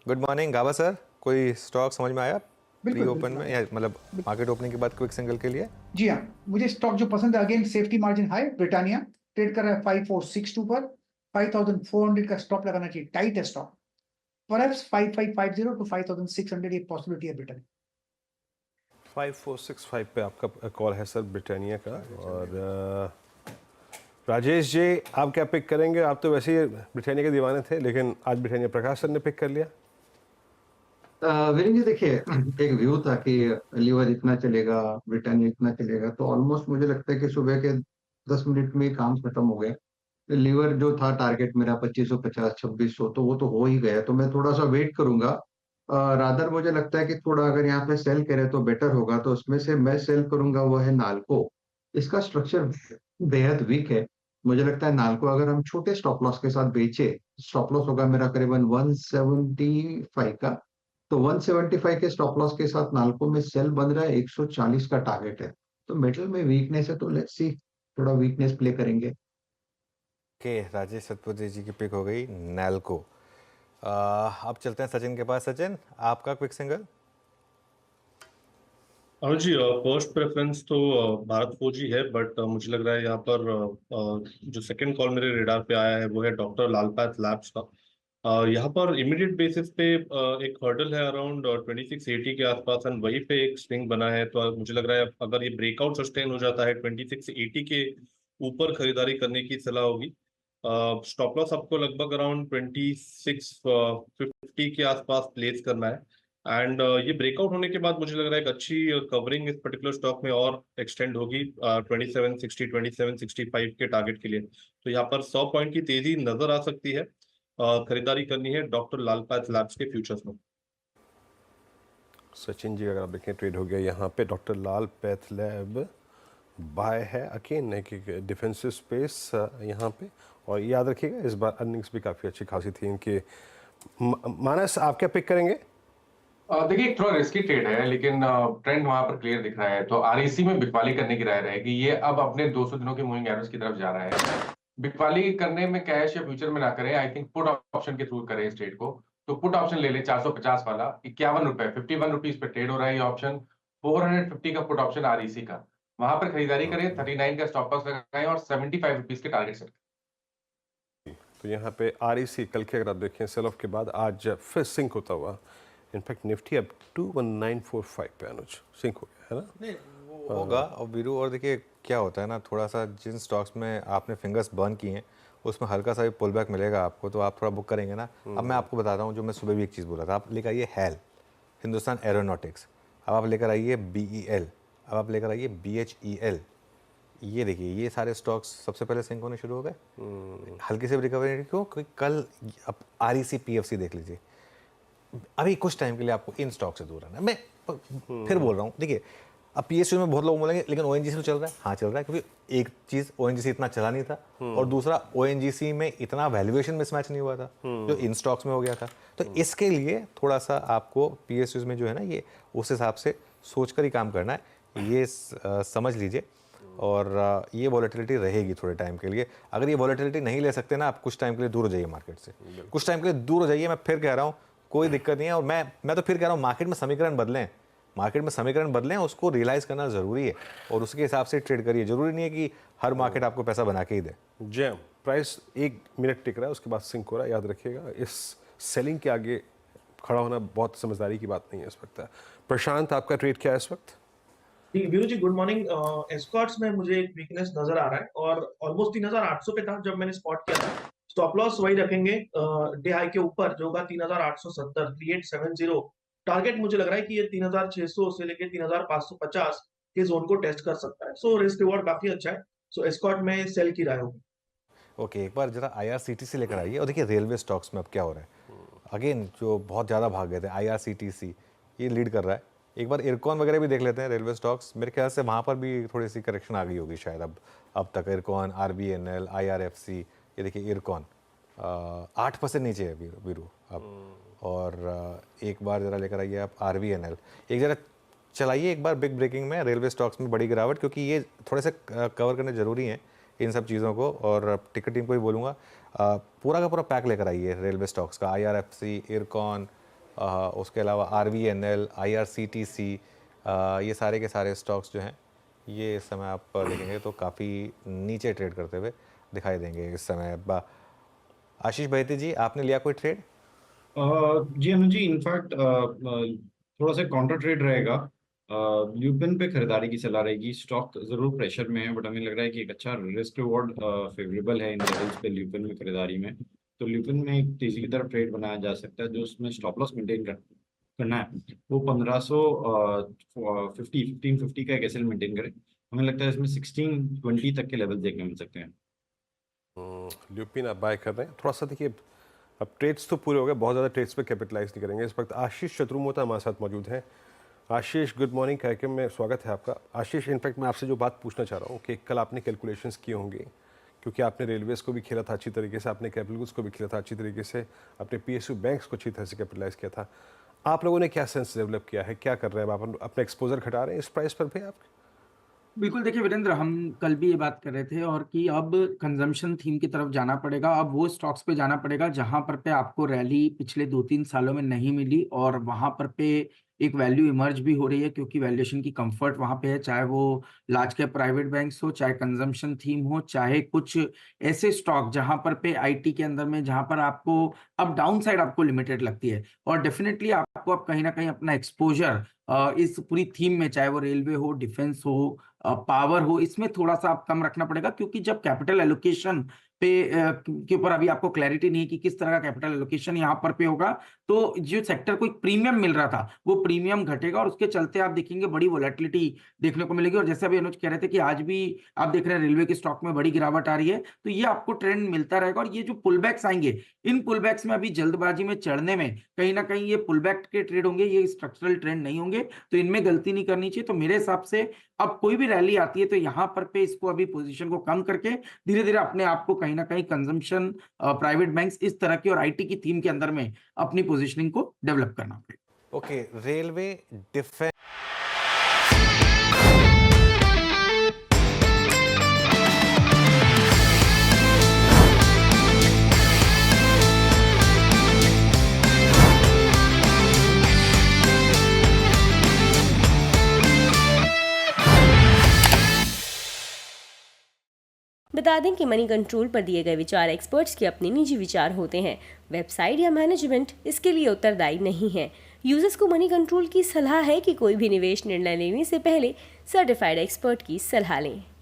Good morning गाबा sir. कोई stock समझ में आया प्री बिल्कुल ओपन बिल्कुल में या मतलब बिल- मार्केट ओपनिंग के बाद क्विक सिंगल के लिए? जी हाँ, मुझे स्टॉक जो पसंद है, again safety margin high, Britannia trade कर रहा है 5462 पर। 5400 का स्टॉप लगाना चाहिए, टाइट है स्टॉक। परहैप्स 5550 टू 5600 ये पॉसिबिलिटी है ब्रिटानिया। 5465 पे आपका कॉल है सर ब्रिटानिया का। और राजेश जी, आप क्या पिक करेंगे? आप तो वैसे ही ब्रिटानिया के दीवाने थे, लेकिन आज ब्रिटानिया प्रकाश सर ने पिक कर लिया। वीरेंद्र जी देखिए, एक व्यू था कि लीवर इतना चलेगा, ब्रिटानिया इतना चलेगा, तो ऑलमोस्ट मुझे लगता है कि सुबह के 10 मिनट में ही काम खत्म हो गया। लीवर जो था टारगेट मेरा 2550 2600, तो वो तो हो ही गया। तो मैं थोड़ा सा वेट करूंगा। रादर मुझे लगता है कि थोड़ा अगर यहाँ पे सेल करे तो बेटर होगा, तो उसमें से मैं सेल करूंगा वो है नाल्को। इसका स्ट्रक्चर बेहद वीक है। मुझे लगता है नाल्को अगर हम छोटे स्टॉप लॉस के साथ बेचे, स्टॉप लॉस होगा मेरा करीबन 175 का। तो 175 के स्टॉप लॉस के साथ नाल्को में सेल बन रहा है, 140 का टारगेट है। तो मेटल में वीकनेस है, तो लेट्स सी, थोड़ा वीकनेस प्ले करेंगे। के राजेश सतपथी जी की पिक हो गई नैल्को। अब चलते हैं सचिन के पास। सचिन, आपका क्विक सिंगल? हाँ जी। फर्स्ट प्रेफरेंस तो भारत फौज ही है, बट मुझे लग रहा है यहाँ पर जो सेकंड कॉल मेरे रेडार पे आया है वो है डॉक्टर लाल पैथ लैब्स का। यहाँ पर इमीडिएट बेसिस पे एक हर्डल है अराउंड 2680 के आसपास, एंड वहीं पे एक स्विंग बना है। तो मुझे लग रहा है अगर ये ब्रेकआउट सस्टेन हो जाता है 2680 के ऊपर खरीदारी करने की सलाह होगी। स्टॉप लॉस आपको लगभग अराउंड 2650 के आसपास प्लेस करना है। एंड ये ब्रेकआउट होने के बाद मुझे लग रहा है एक अच्छी कवरिंग इस पर्टिकुलर स्टॉक में और एक्सटेंड होगी 2760 2765 के टारगेट के लिए। तो यहाँ पर 100 पॉइंट की तेजी नजर आ सकती है। खरीदारी करनी है डॉक्टर लाल पैथ लैब्स के फ्यूचर्स में। सचिन जी, अगर आप देखें ट्रेड हो गया यहाँ पे डॉक्टर लाल पैथ लैब बाय है अगेन, एक डिफेंसिव स्पेस यहाँ पे। और याद रखिएगा इस बार अर्निंग्स भी काफ़ी अच्छी खासी थी इनके। मानस, आप क्या पिक करेंगे? देखिए, एक थोड़ा रिस्की ट्रेड है, लेकिन ट्रेंड वहां पर क्लियर दिख रहा है। तो आरईसी में बिकवाली करने की राय रहेगी। ये अब अपने 200 दिनों के मूविंग एवरेज की तरफ जा रहा है। बिकवाली करने में कैश या फ्यूचर में ना करें, आई थिंक पुट ऑप्शन के थ्रू करें इस ट्रेड को। तो पुट ऑप्शन ले ले 450 वाला, 51 रुपए, 51 रुपीज पे ट्रेड हो रहा है ये ऑप्शन। 450 का पुट ऑप्शन आरईसी का, वहां पर खरीदारी करें। 39 का स्टॉप लॉस लगाएं और 75 रुपीज के टारगेट सेट। तो यहाँ पे आरईसी कल के अगर आप देखें सेल ऑफ के बाद आज फिर सिंक होता हुआ। इनफैक्ट निफ्टी अब 21945 पे अनुज सिंक हो गया है ना। नहीं, वो होगा। और वीरू, और देखिए क्या होता है ना, थोड़ा सा जिन स्टॉक्स में आपने फिंगर्स बर्न किए हैं उसमें हल्का सा भी पुल बैक मिलेगा आपको, तो आप थोड़ा बुक करेंगे ना। अब मैं आपको बताता हूँ, जो मैं सुबह भी एक चीज़ बोला था, आप लेकर आइए हैल, हिंदुस्तान एरोनॉटिक्स। अब आप लेकर आइए BEL। अब आप लेकर आइए BHEL। ये देखिए, ये सारे स्टॉक्स सबसे पहले सिंक होने शुरू हो गए। हल्की से भी रिकवरी क्यों? क्योंकि कल अब REC PFC देख लीजिए। अभी कुछ टाइम के लिए आपको इन स्टॉक से दूर रहना है। मैं फिर बोल रहा हूँ, देखिए अब PSU में बहुत लोग बोलेंगे लेकिन ONGC में चल रहा है। हाँ चल रहा है, क्योंकि एक चीज़ ONGC इतना चला नहीं था, और दूसरा ONGC में इतना वैल्यूएशन मिसमैच नहीं हुआ था जो इन स्टॉक्स में हो गया था। तो इसके लिए थोड़ा सा आपको PSUs में जो है ना, ये उस हिसाब से सोच कर ही काम करना है, ये समझ लीजिए। और ये वॉलेटिलिटी रहेगी थोड़े टाइम के लिए। अगर ये वॉलेटिलिटी नहीं ले सकते ना आप, कुछ टाइम के लिए दूर हो जाइए मार्केट से। कुछ टाइम के लिए दूर हो जाइए, मैं फिर कह रहा हूँ, कोई दिक्कत नहीं है। और मैं तो फिर कह रहा हूँ, मार्केट में समीकरण बदलें, मार्केट में समीकरण बदलें, उसको रियलाइज़ करना ज़रूरी है और उसके हिसाब से ट्रेड करिए। ज़रूरी नहीं है कि हर मार्केट आपको पैसा बना के ही दे। जैम प्राइस 1 मिनट टिक रहा है, उसके बाद सिंक हो रहा है। याद रखिएगा इस सेलिंग के आगे खड़ा होना बहुत समझदारी की बात नहीं है इस वक्त। प्रशांत, आपका ट्रेड क्या है इस वक्त? जी वीरू जी, गुड मॉर्निंग। एस्कॉर्ट्स में मुझे एक वीकनेस नजर आ रहा है और ऑलमोस्ट 3800 पे था जब मैंने स्पॉट किया था। स्टॉप लॉस वही रखेंगे डे हाई के ऊपर, जो होगा 3870, 3870। टारगेट मुझे लग रहा है कि ये 3600 से लेके 3550 के जोन को टेस्ट कर सकता है। सो रिस्क रिवॉर्ड काफी अच्छा है। सो एस्कॉर्ट में सेल की राय होगी। ओके, एक बार जरा IRCTC लेकर आइए। और देखिए रेलवे स्टॉक्स में अब क्या हो रहा है, अगेन जो बहुत ज़्यादा भाग गए थे, IRCTC ये लीड कर रहा है। एक बार इरकॉन वगैरह भी देख लेते हैं, रेलवे स्टॉक्स। मेरे ख्याल से वहाँ पर भी थोड़ी सी करेक्शन आ गई होगी शायद। अब तक इरकॉन, RBNL, IRFC, ये देखिए इरकॉन 8% नीचे है वीरू अब। और एक बार ज़रा लेकर आइए आप RBNL, एक ज़रा चलाइए एक बार बिग ब्रेकिंग में रेलवे स्टॉक्स में बड़ी गिरावट, क्योंकि ये थोड़े से कवर करने ज़रूरी हैं इन सब चीज़ों को। और टिकट टीम को भी बोलूँगा, पूरा का पूरा पैक लेकर आइए रेलवे स्टॉक्स का, IRFC, इरकॉन, उसके अलावा RVNL, IRCTC, ये सारे के सारे स्टॉक्स जो हैं ये इस समय आप देखेंगे तो काफ़ी नीचे ट्रेड करते हुए दिखाई देंगे इस समय। आशीष बहेती जी, आपने लिया कोई ट्रेड? जी अनुज जी, इनफैक्ट थोड़ा सा काउंटर ट्रेड रहेगा। ल्यूपिन पे खरीदारी की सलाह रहेगी। स्टॉक जरूर प्रेशर में है, बट हमें लग रहा है कि एक अच्छा रिस्क रिवॉर्ड फेवरेबल है इन लेवल्स पे ल्यूपिन में खरीदारी में। तो ल्यूपिन में एक तेजी की तरफ ट्रेड बनाया जा सकता है। जो उसमें स्टॉप लॉस मेंटेन करना है वो 1550 का एक एसएल मेंटेन करें। हमें लगता है इसमें 1620 तक के लेवल देखने मिल सकते हैं। ल्यूपिन आप बाय कर रहे हैं। थोड़ा सा देखिए, अब ट्रेड्स तो पूरे हो गए, बहुत ज़्यादा ट्रेड्स पे कैपिटलाइज नहीं करेंगे। इस वक्त आशीष शत्रुमोता हमारे साथ मौजूद हैं। आशीष, गुड मॉर्निंग, कार्यक्रम में स्वागत है आपका। आशीष, इनफैक्ट मैं आपसे जो बात पूछना चाह रहा हूँ कि कल आपने कैलकुलेशंस किए होंगे, क्योंकि आपने रेलवेज को भी खेला था अच्छी तरीके से, आपने कैपिटल गुड्स को भी खेला था अच्छी तरीके से, आपने PSU बैंक्स को अच्छी तरह से कैपिटलाइज किया था। आप लोगों ने क्या सेंस डेवलप किया है, क्या कर रहे हैं आप? अपना एक्सपोजर घटा रहे हैं इस प्राइस पर भी आप? बिल्कुल, देखिए वीरेंद्र, हम कल भी ये बात कर रहे थे और कि अब कंजम्पशन थीम की तरफ जाना पड़ेगा। अब वो स्टॉक्स पे जाना पड़ेगा जहां पर पे आपको रैली पिछले 2-3 सालों में नहीं मिली और वहां पर पे एक वैल्यू इमर्ज भी हो रही है, क्योंकि वैल्यूएशन की कंफर्ट वहां पे है। चाहे वो लार्ज कैप प्राइवेट बैंक्स हो, चाहे कंजम्पशन थीम हो, चाहे कुछ ऐसे स्टॉक जहां पर पे आईटी के अंदर में जहां पर आपको अब डाउन साइड आपको लिमिटेड लगती है। और डेफिनेटली आपको अब कहीं ना कहीं अपना एक्सपोजर इस पूरी थीम में, चाहे वो रेलवे हो, डिफेंस हो, पावर हो, इसमें थोड़ा सा आप कम रखना पड़ेगा। क्योंकि जब कैपिटल एलोकेशन पे के ऊपर अभी आपको क्लैरिटी नहीं है कि किस तरह का कैपिटल एलोकेशन यहाँ पर पे होगा, तो जो सेक्टर को एक प्रीमियम मिल रहा था वो प्रीमियम घटेगा और उसके चलते आप देखेंगे बड़ी वोलेटिलिटी देखने को मिलेगी। और जैसे अभी अनुज कह रहे थे कि आज भी आप देख रहे हैं रेलवे के स्टॉक में बड़ी गिरावट आ रही है, तो ये आपको ट्रेंड मिलता रहेगा। और ये जो पुलबैक्स आएंगे, इन पुलबैक्स में अभी जल्दबाजी में चढ़ने में कहीं ना कहीं ये पुलबैक के ट्रेड होंगे, ये स्ट्रक्चरल ट्रेंड नहीं होंगे, तो इनमें गलती नहीं करनी चाहिए। तो मेरे हिसाब से अब कोई भी रैली आती है तो यहाँ पर पे इसको अभी पोजीशन को कम करके धीरे धीरे अपने आप को कहीं ना कहीं कंजम्पशन, प्राइवेट बैंक्स, इस तरह की और आईटी की थीम के अंदर में अपनी पोजीशनिंग को डेवलप करना पड़ेगा। ओके, रेलवे, डिफेंस, बता दें कि मनी कंट्रोल पर दिए गए विचार एक्सपर्ट्स के अपने निजी विचार होते हैं। वेबसाइट या मैनेजमेंट इसके लिए उत्तरदायी नहीं है। यूजर्स को मनी कंट्रोल की सलाह है कि कोई भी निवेश निर्णय लेने से पहले सर्टिफाइड एक्सपर्ट की सलाह लें।